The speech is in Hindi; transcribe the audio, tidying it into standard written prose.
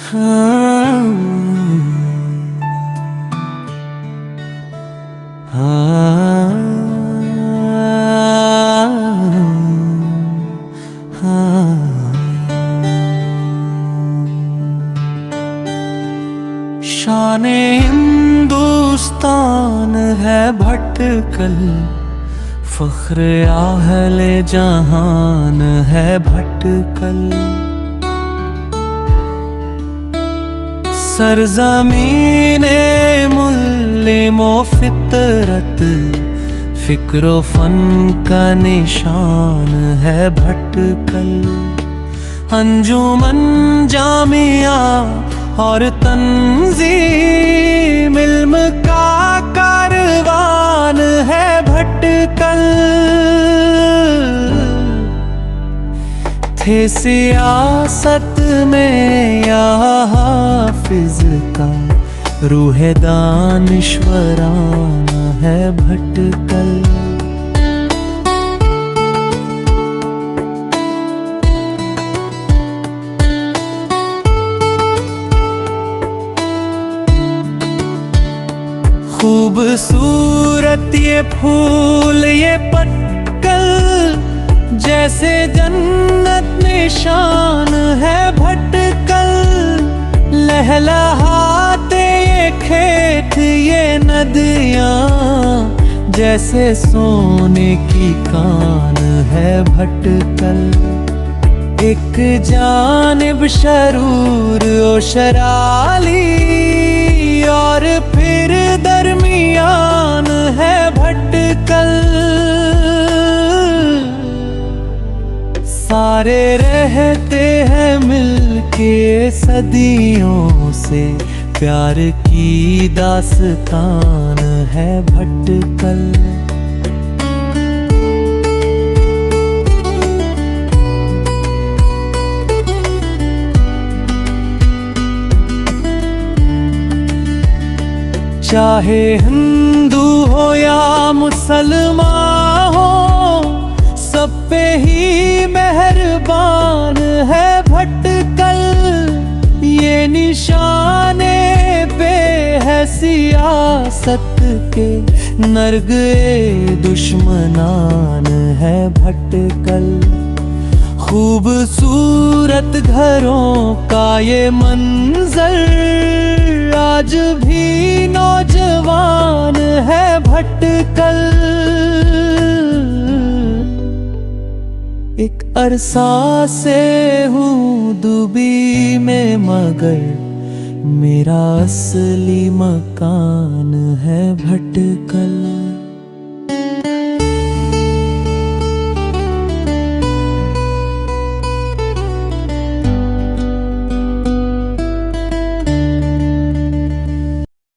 हाँ, हाँ, हाँ। शाने हिंदुस्तान है भटकल, फख्र आहले जहान है भटकल। सरज़मीने मुल्लिमो फितरत, फिक्रो फन का निशान है भटकल। अंजुमन जामिया और तंजीम इल्म का कारवान है भटकल। थे सियासत में या हाफिज का, रूह दानिश्वराना है भटकल। खूबसूरत ये फूल ये पत्तल, जैसे जन्नत निशान है भटकल। लहलहाते ये खेत ये नदियाँ, जैसे सोने की कान है भटकल। एक जानिब शरूर ओ शराली, और फिर दरमियान है भटकल। सारे रहते हैं मिलके सदियों से, प्यार की दास्तान है भटकल। चाहे हिंदू हो या मुसलमान हो, सब पे ही मेहरबान है भटकल। ये निशाने पे है सियासत के, नरगे दुश्मनान है भटकल। खूबसूरत घरों का ये मंजर, आज भी नौजवान है भटकल। एक अरसा से हूँ दुबी में, मगर मेरा असली मकान है भटकल।